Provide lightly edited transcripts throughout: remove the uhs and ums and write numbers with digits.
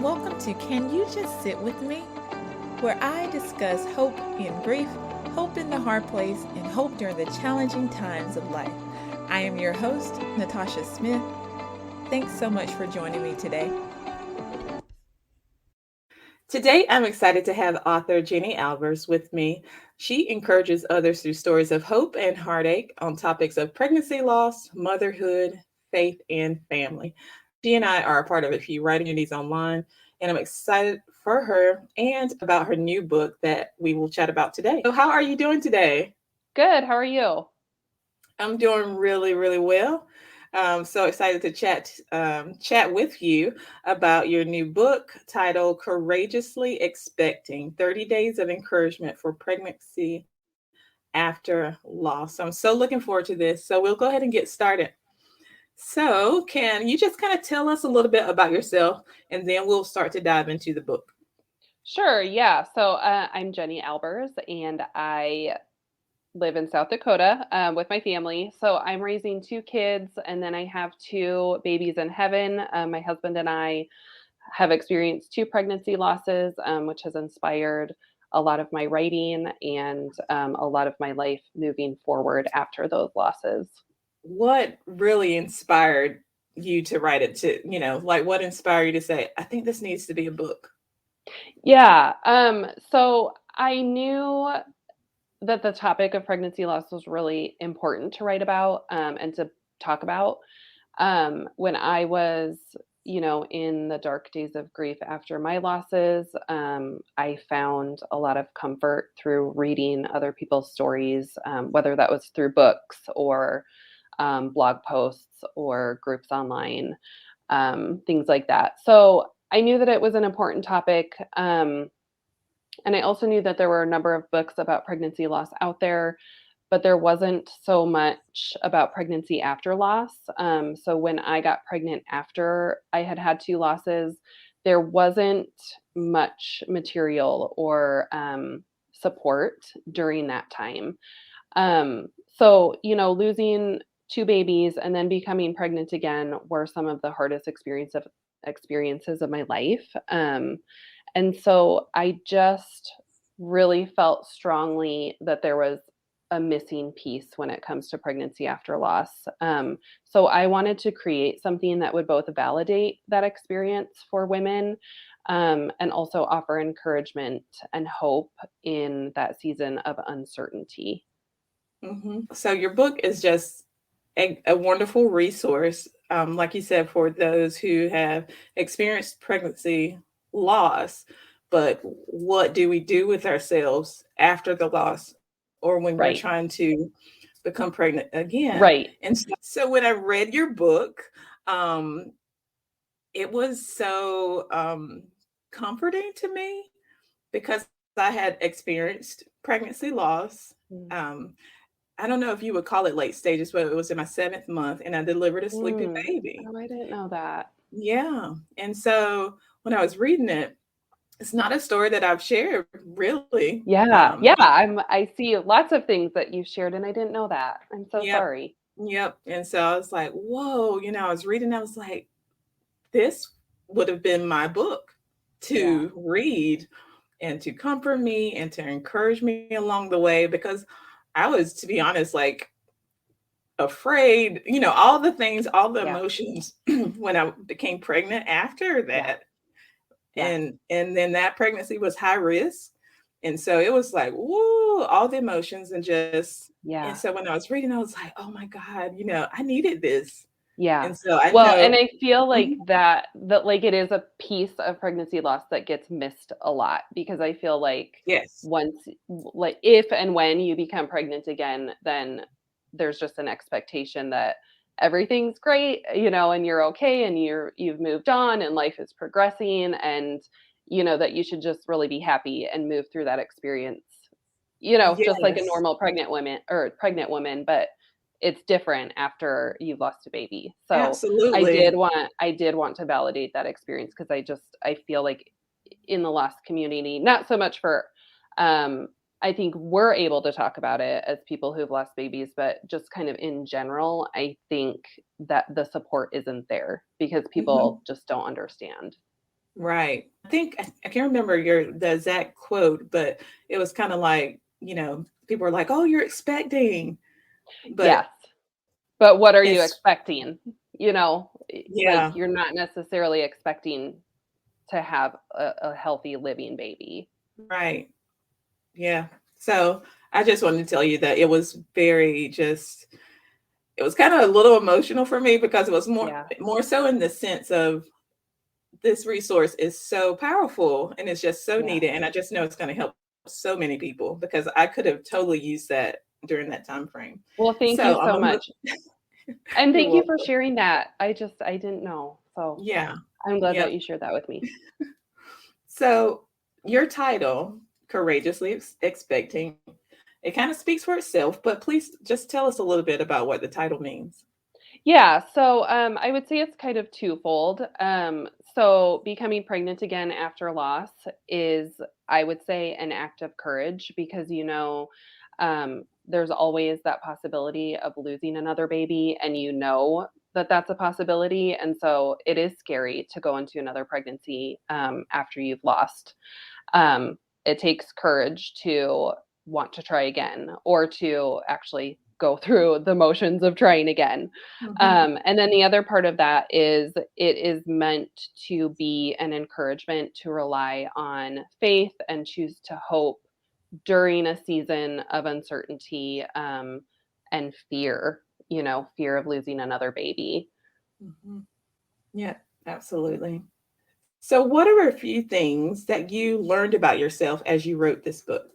welcome to Can You Just Sit With Me? Where I discuss hope in grief, hope in the hard place, and hope during the challenging times of life. I am your host, Natasha Smith. Thanks so much for joining me today. Today, I'm excited to have author Jenny Albers with me. She encourages others through stories of hope and heartache on topics of pregnancy loss, motherhood, faith, and family. She and I are a part of a few writing communities online, and I'm excited for her and about her new book that we will chat about today. So, how are you doing today? Good. How are you? I'm doing really, really well. So excited to chat with you about your new book titled "Courageously Expecting: 30 Days of Encouragement for Pregnancy After Loss." So I'm so looking forward to this. So we'll go ahead and get started. So, can you just kind of tell us a little bit about yourself, and then we'll start to dive into the book? Sure. Yeah. I'm Jenny Albers, and I live in South Dakota with my family. So I'm raising two kids, and then I have two babies in heaven. My husband and I have experienced two pregnancy losses, which has inspired a lot of my writing and a lot of my life moving forward after those losses. What really inspired you to write it like what inspired you to say, I think this needs to be a book? Yeah. So I knew that the topic of pregnancy loss was really important to write about and to talk about. When I was, in the dark days of grief after my losses, I found a lot of comfort through reading other people's stories, whether that was through books or blog posts or groups online, things like that. So I knew that it was an important topic. And I also knew that there were a number of books about pregnancy loss out there, but there wasn't so much about pregnancy after loss. So when I got pregnant after I had had two losses, there wasn't much material or support during that time. Losing two babies and then becoming pregnant again were some of the hardest experiences of my life. And so I just really felt strongly that there was a missing piece when it comes to pregnancy after loss. So I wanted to create something that would both validate that experience for women and also offer encouragement and hope in that season of uncertainty. So your book is just a wonderful resource, like you said, for those who have experienced pregnancy loss. But what do we do with ourselves after the loss, or when we're trying Right. to become pregnant again? Right. And so when I read your book, um, it was so comforting to me because I had experienced pregnancy loss. Mm. Um, I don't know if you would call it late stages, but it was in my seventh month, and I delivered a sleeping Mm. baby. Oh, I didn't know that. Yeah. And so when I was reading it, it's not a story that I've shared really. Yeah, yeah, I see lots of things that you shared, and I didn't know that. I'm so Yep. sorry. Yep. And so I was like, whoa, I was reading, I was like, this would have been my book Yeah, to read and to comfort me and to encourage me along the way because I was, to be honest, like afraid, all the things, all the yeah, emotions when I became pregnant after yeah, that. yeah, And then that pregnancy was high risk. And so it was like, woo, all the emotions and yeah, so when I was reading, I was like, oh my God, I needed this. yeah. And so I Well, and know. I feel like Mhm. that like it is a piece of pregnancy loss that gets missed a lot because I feel like Yes. once like if and when you become pregnant again, then there's just an expectation that everything's great, and you're okay and you've moved on and life is progressing and that you should just really be happy and move through that experience, just like a Yes. normal pregnant woman, but it's different after you've lost a baby. So Absolutely. I did want to validate that experience because I feel like in the loss community, not so much for um I think we're able to talk about it as people who've lost babies, but just kind of in general, I think that the support isn't there because Mhm. people just don't understand. Right. I think I can't remember the exact quote, but it was kind of like, people were like, "Oh, you're expecting," Yes. but But what are you it's expecting? Like yeah, you're not necessarily expecting to have a healthy living baby. right. Yeah. So I just wanted to tell you that it was very just it was kind of a little emotional for me because it was Yeah. more so in the sense of this resource is so powerful and it's just so Yes. needed. And I just know it's going to help so many people because I could have totally used that during that time frame. Well, thank you So I'm so gonna much. And you're thank you for welcome. sharing that. I didn't know. So Yeah. I'm glad that Yep. you shared that with me. So your title, Courageously Expecting, it kind of speaks for itself, but please just tell us a little bit about what the title means. Yeah, so I would say it's kind of twofold. So becoming pregnant again after loss is, I would say, an act of courage because there's always that possibility of losing another baby, and that that's a possibility, and so it is scary to go into another pregnancy after you've lost. It takes courage to want to try again or to actually go through the motions of trying again. Mhm. And then the other part of that is it is meant to be an encouragement to rely on faith and choose to hope during a season of uncertainty and fear, fear of losing another baby. Mhm. Yeah, absolutely. So, what are a few things that you learned about yourself as you wrote this book?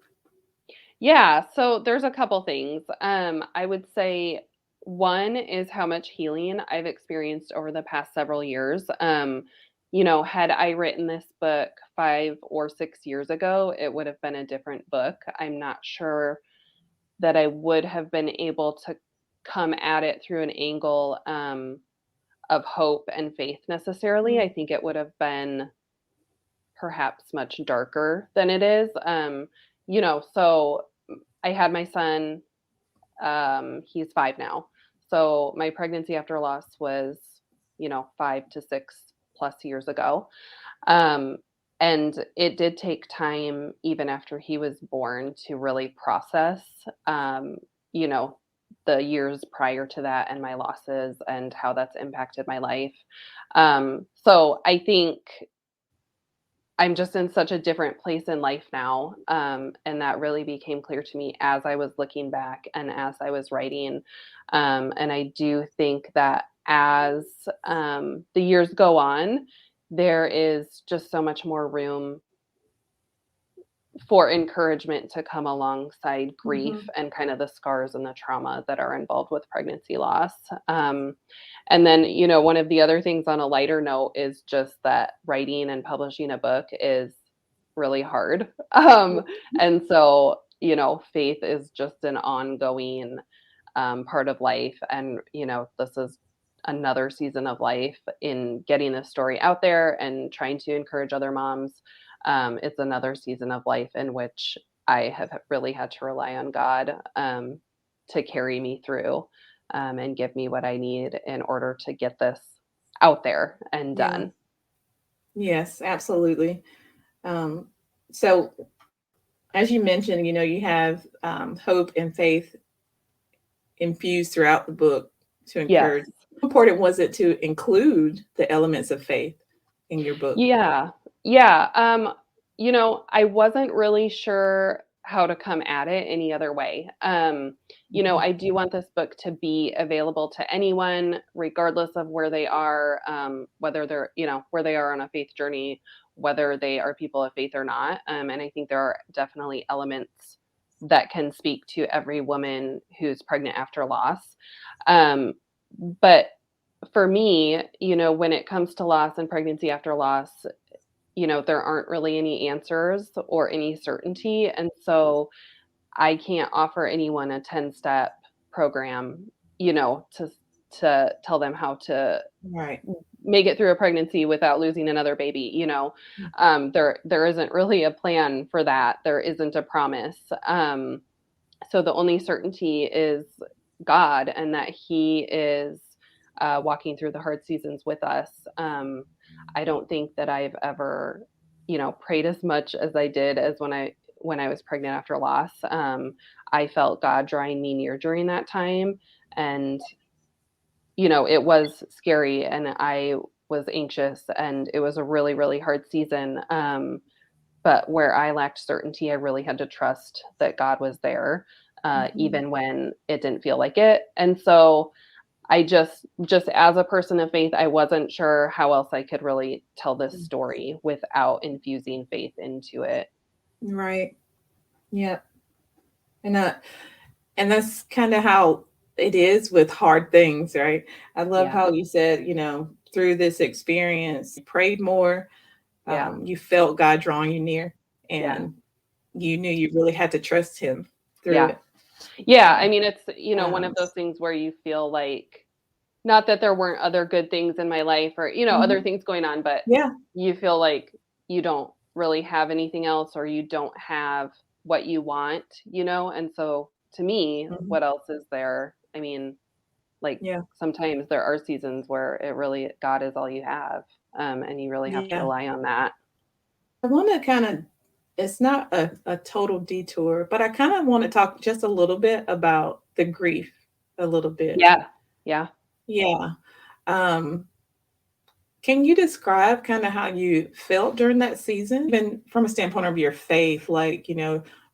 Yeah, so there's a couple things. I would say one is how much healing I've experienced over the past several years. Had I written this book 5 or 6 years ago, it would have been a different book. I'm not sure that I would have been able to come at it through an angle of hope and faith necessarily. I Mhm. think it would have been perhaps much darker than it is. So I had my son. He's 5 now. So my pregnancy after loss was, 5 to 6 plus years ago. Um, and it did take time, even after he was born, to really process, um, you know, the years prior to that and my losses and how that's impacted my life. So I think I'm just in such a different place in life now. And that really became clear to me as I was looking back and as I was writing. And I do think that as the years go on, there is just so much more room for encouragement to come alongside grief Mhm. and kind of the scars and the trauma that are involved with pregnancy loss. And then, one of the other things on a lighter note is just that writing and publishing a book is really hard. And so, faith is just an ongoing part of life. And, this is another season of life in getting this story out there and trying to encourage other moms. It's another season of life in which I have really had to rely on God to carry me through and give me what I need in order to get this out there and Yeah. done. Yes, absolutely. Um, so, as you mentioned, you have hope and faith infused throughout the book to Yes. encourage. How important was it to include the elements of faith in your book? Yeah. Yeah. I wasn't really sure how to come at it any other way. Mhm. I do want this book to be available to anyone, regardless of where they are, whether they're, where they are on a faith journey, whether they are people of faith or not. And I think there are definitely elements that can speak to every woman who's pregnant after loss. Um, but for me, when it comes to loss and pregnancy after loss, there aren't really any answers or any certainty. And so I can't offer anyone a 10-step program, to tell them how to Right. make it through a pregnancy without losing another baby. There isn't really a plan for that. There isn't a promise. So the only certainty is God and that He is walking through the hard seasons with us. I don't think that I've ever, prayed as much as I did as when I was pregnant after loss. I felt God drawing me near during that time, and it was scary, and I was anxious, and it was a really, really hard season. But where I lacked certainty, I really had to trust that God was there, Mhm. even when it didn't feel like it. And so I just as a person of faith, I wasn't sure how else I could really tell this story without infusing faith into it. Right. Yeah. And and that's kind of how it is with hard things, right? I love Yeah. how you said, through this experience, you prayed more, Yeah. you felt God drawing you near, Yeah. and you knew you really had to trust Him through Yeah. it. Yeah. So, I mean, it's, one of um, those things where you feel like, not that there weren't other good things in my life or, other mhm. things going on, but Yeah. you feel like you don't really have anything else, or you don't have what you want, And so to me, Mhm. what else is there? I mean, like, Yeah. sometimes there are seasons where it really, God is all you have. And you really have to Yeah. rely on that. I want to kind of, it's not a total detour, but I kind of want to talk just a little bit about the grief a little bit. Yeah. Yeah. Yeah. Um, can you describe kind of how you felt during that season, even from a standpoint of your faith? Like,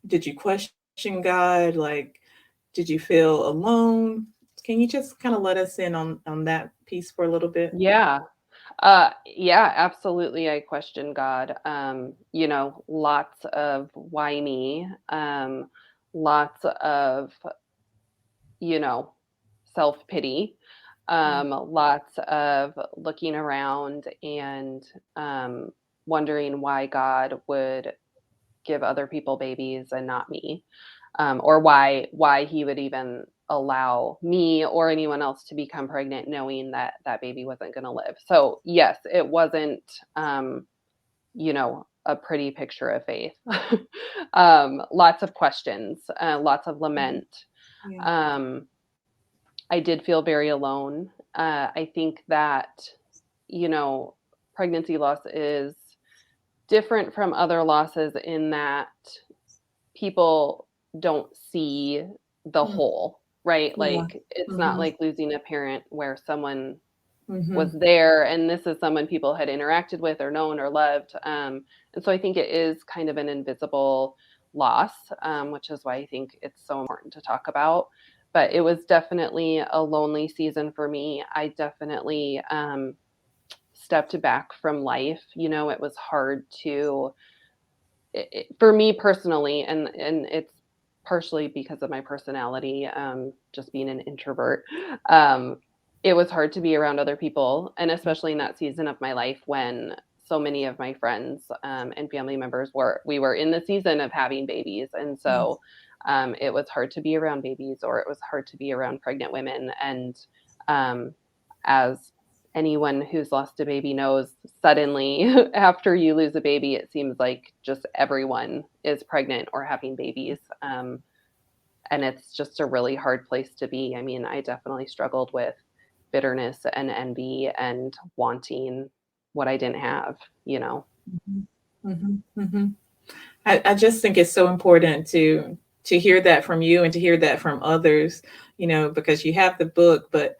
did you question God? Like, did you feel alone? Can you just kind of let us in on that piece for a little bit? Yeah. Yeah, absolutely. I question God. Lots of why me, lots of, you know, self pity, Mm, lots of looking around and wondering why God would give other people babies and not me, or why he would even allow me or anyone else to become pregnant, knowing that that baby wasn't going to live. So yes, it wasn't, a pretty picture of faith. Lots of questions, lots of mhm. lament. Yeah. Um, I did feel very alone. I think that, you know, pregnancy loss is different from other losses in that people don't see the Mm, whole, right? yeah. Like, it's not Mhm. like losing a parent where someone was Mhm. there and this is someone people had interacted with or known or loved. And so I think it is kind of an invisible loss, which is why I think it's so important to talk about. But it was definitely a lonely season for me. I definitely stepped back from life. It was hard to, for me personally, and it's partially because of my personality, just being an introvert. Um, it was hard to be around other people, and especially in that season of my life when so many of my friends and family members we were in the season of having babies, and Yes. so it was hard to be around babies, or it was hard to be around pregnant women. And um, as anyone who's lost a baby knows, suddenly after you lose a baby, it seems like just everyone is pregnant or having babies. And it's just a really hard place to be. I mean, I definitely struggled with bitterness and envy and wanting what I didn't have. Mhm. Mhm. Mhm. I just think it's so important to hear that from you and to hear that from others, because you have the book, but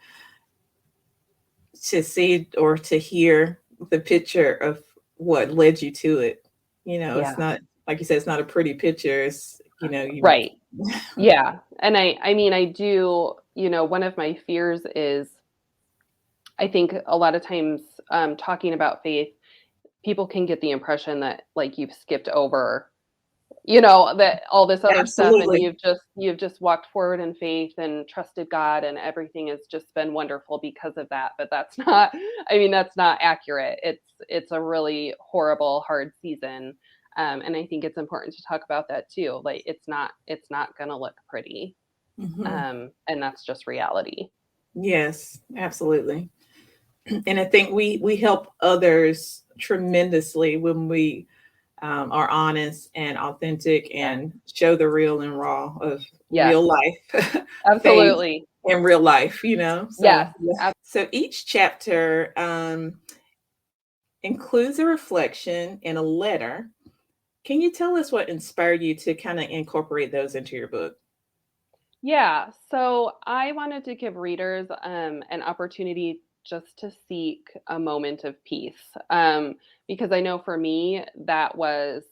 to see or to hear the picture of what led you to it. It's Yeah. not, like you said, it's not a pretty picture. It's, you Right. Yeah. And I mean, I do, one of my fears is, I think a lot of times, talking about faith, people can get the impression that, like, you've skipped over, that all this other stuff, and Absolutely. you've just walked forward in faith and trusted God, and everything has just been wonderful because of that. But that's not, I mean, that's not accurate. It's a really horrible, hard season. And I think it's important to talk about that too. Like, it's not gonna look pretty. Hmm. And that's just reality. Yes, absolutely. And I think we help others tremendously when we are honest and authentic Yeah. and show the real and raw of Yes. real life faith. Absolutely. in real life, you know? So, Yes. so each chapter includes a reflection and a letter. Can you tell us what inspired you to kind of incorporate those into your book? Yeah, so I wanted to give readers an opportunity just to seek a moment of peace, because I know for me that was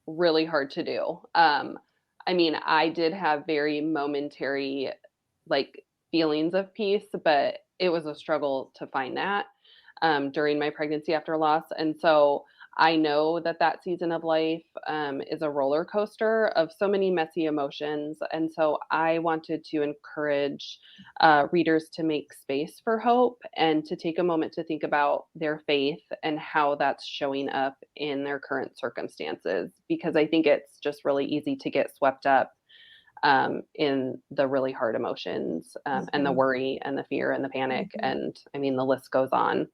really hard to do. I mean, I did have very momentary, like, feelings of peace, but it was a struggle to find that during my pregnancy after loss. And so I know that that season of life is a roller coaster of so many messy emotions. And so I wanted to encourage readers to make space for hope and to take a moment to think about their faith and how that's showing up in their current circumstances, because I think it's just really easy to get swept up in the really hard emotions and the Mhm. worry and the fear and the panic. Mhm. And I mean, the list goes on.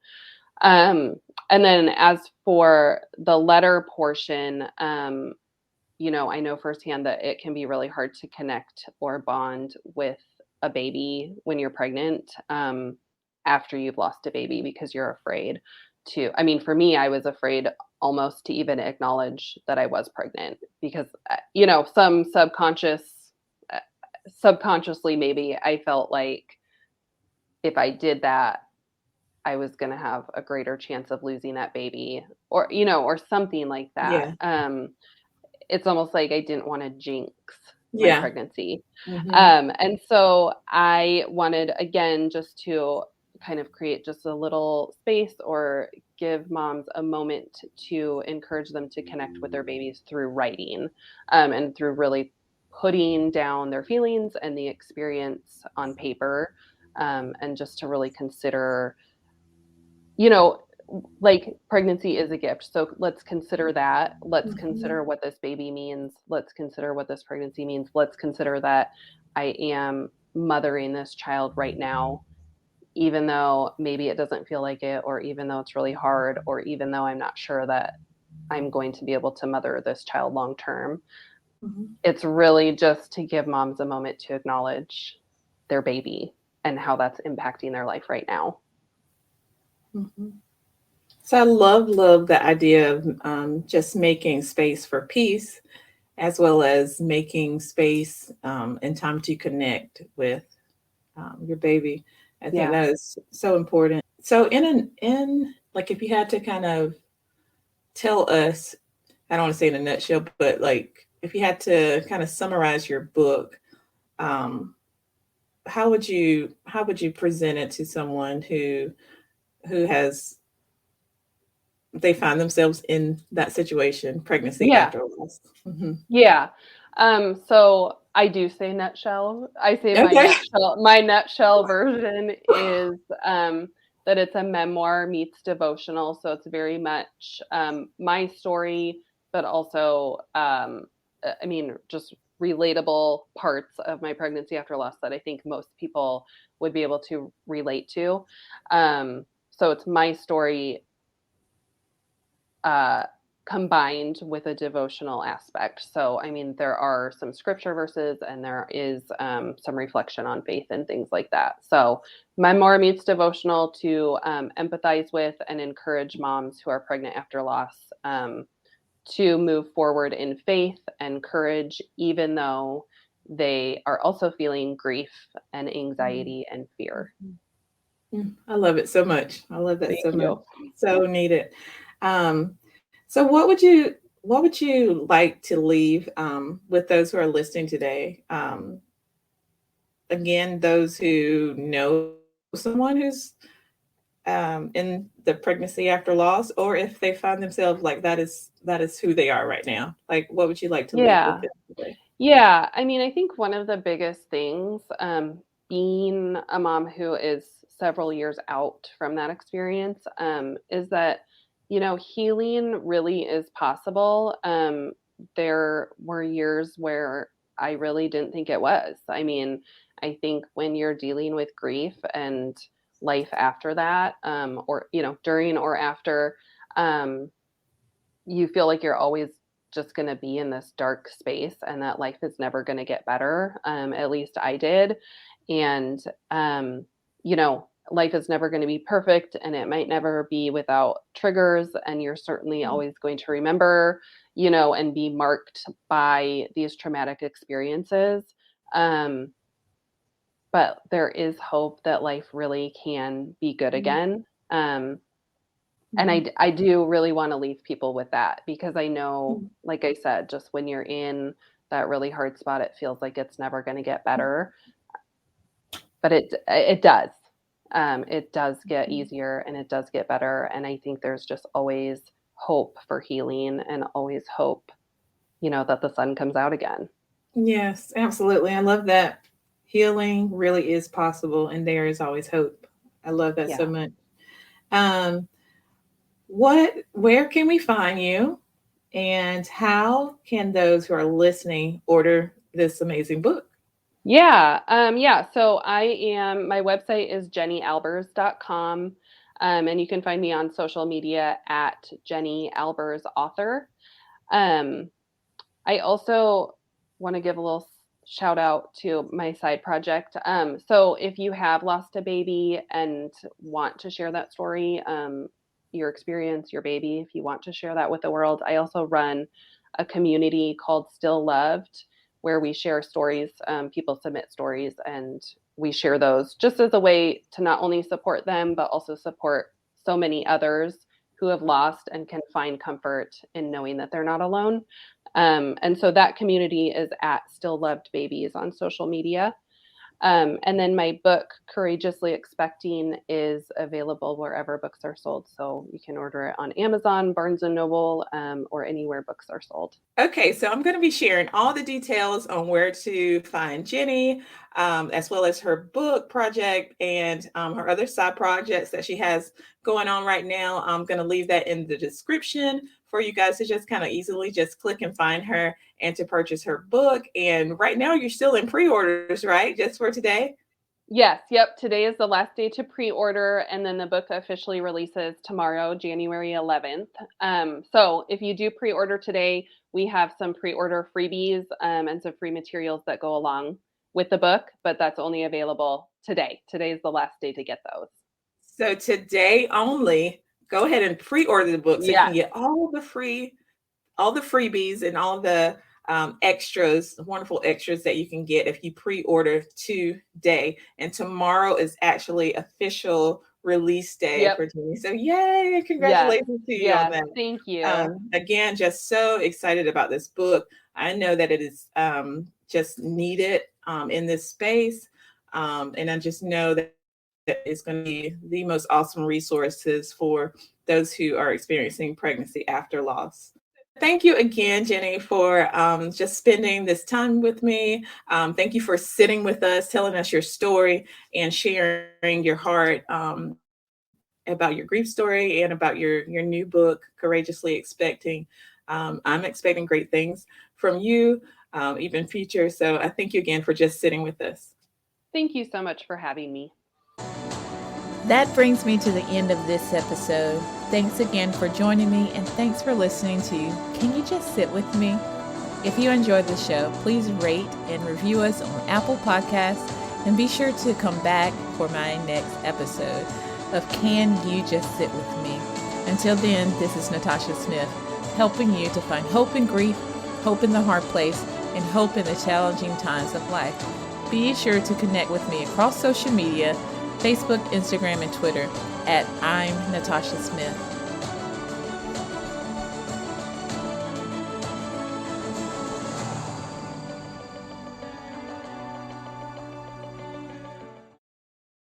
Um, and then as for the letter portion, I know firsthand that it can be really hard to connect or bond with a baby when you're pregnant, after you've lost a baby, because you're afraid to. I mean, for me, I was afraid almost to even acknowledge that I was pregnant because, some uh, subconsciously, maybe I felt like if I did that, I was going to have a greater chance of losing that baby or something like that. Yeah. It's almost like I didn't want to jinx my Yeah. pregnancy. Mhm. And so I wanted, again, just to kind of create just a little space or give moms a moment to encourage them to connect with their babies through writing, and through really putting down their feelings and the experience on paper, and just to really consider, you know, like, pregnancy is a gift. So let's consider that. Let's Mhm. consider what this baby means. Let's consider what this pregnancy means. Let's consider that I am mothering this child right now, even though maybe it doesn't feel like it, or even though it's really hard, or even though I'm not sure that I'm going to be able to mother this child long term. Mhm. It's really just to give moms a moment to acknowledge their baby and how that's impacting their life right now. Mhm. So I love the idea of just making space for peace, as well as making space and time to connect with your baby. I think Yeah. that is so important. So in like if you had to kind of tell us, I don't want to say in a nutshell, but like if you had to kind of summarize your book, um, how would you present it to someone who has they find themselves in that situation, pregnancy Yeah. after loss? Hmm. Yeah. So I do say nutshell. I say Okay. my nutshell version is that it's a memoir meets devotional. So it's very much my story, but also I mean, just relatable parts of my pregnancy after loss that I think most people would be able to relate to. So it's my story uh, combined with a devotional aspect. So, I mean, there are some scripture verses and there is some reflection on faith and things like that. So, memoir meets devotional to empathize with and encourage moms who are pregnant after loss, to move forward in faith and courage, even though they are also feeling grief and anxiety and fear. I love it so much. I love that Thank so much. you. So needed. So what would you like to leave with those who are listening today? Again, those who know someone who's in the pregnancy after loss, or if they find themselves like that is who they are right now. Like, what would you like to leave with Yeah. them today? Yeah, I mean, I think one of the biggest things, being a mom who is several years out from that experience, is that, healing really is possible. There were years where I really didn't think it was. I mean, I think when you're dealing with grief and life after that, or, during or after, um, you feel like you're always just going to be in this dark space and that life is never going to get better. At least I did. And, life is never going to be perfect, and it might never be without triggers. And you're certainly always going to remember, and be marked by these traumatic experiences. But there is hope that life really can be good again. And I do really want to leave people with that, because I know, like I said, just when you're in that really hard spot, it feels like it's never going to get better. But it does. It does get easier, and it does get better. And I think there's just always hope for healing, and always hope, that the sun comes out again. Yes, absolutely. I love that. Healing really is possible, and there is always hope. I love that so much. Where can we find you, and how can those who are listening order this amazing book? Yeah. So my website is jennyalbers.com. And you can find me on social media at Jenny Albers Author. I also want to give a little shout out to my side project. So if you have lost a baby and want to share that story, your experience, your baby, if you want to share that with the world, I also run a community called Still Loved, where we share stories. People submit stories, and we share those just as a way to not only support them, but also support so many others who have lost and can find comfort in knowing that they're not alone. And so that community is at Still Loved Babies on social media. And then my book, Courageously Expecting, is available wherever books are sold. So you can order it on Amazon, Barnes & Noble, or anywhere books are sold. Okay, so I'm going to be sharing all the details on where to find Jenny, as well as her book project and her other side projects that she has going on right now. I'm going to leave that in the description for you guys to just kind of easily just click and find her and to purchase her book. And right now you're still in pre-orders, right? Just for today? Yes. Yep. Today is the last day to pre-order, and then the book officially releases tomorrow, January 11th. So if you do pre-order today, we have some pre-order freebies and some free materials that go along with the book, but that's only available today. Today is the last day to get those. So today only, go ahead and pre-order the book so you can get all the freebies and all the extras, wonderful extras that you can get if you pre-order today. And tomorrow is actually official release day for Jenny. So yay, congratulations to you on that. Thank you. Again, just so excited about this book. I know that it is just needed in this space. And I just know that it's going to be the most awesome resources for those who are experiencing pregnancy after loss. Thank you again, Jenny, for just spending this time with me. Thank you for sitting with us, telling us your story, and sharing your heart about your grief story and about your new book, Courageously Expecting. I'm expecting great things from you, even future. So I thank you again for just sitting with us. Thank you so much for having me. That brings me to the end of this episode. Thanks again for joining me, and thanks for listening to Can You Just Sit With Me? If you enjoyed the show, please rate and review us on Apple Podcasts, and be sure to come back for my next episode of Can You Just Sit With Me? Until then, this is Natasha Smith, helping you to find hope in grief, hope in the hard place, and hope in the challenging times of life. Be sure to connect with me across social media, Facebook, Instagram, and Twitter at I'm Natasha Smith.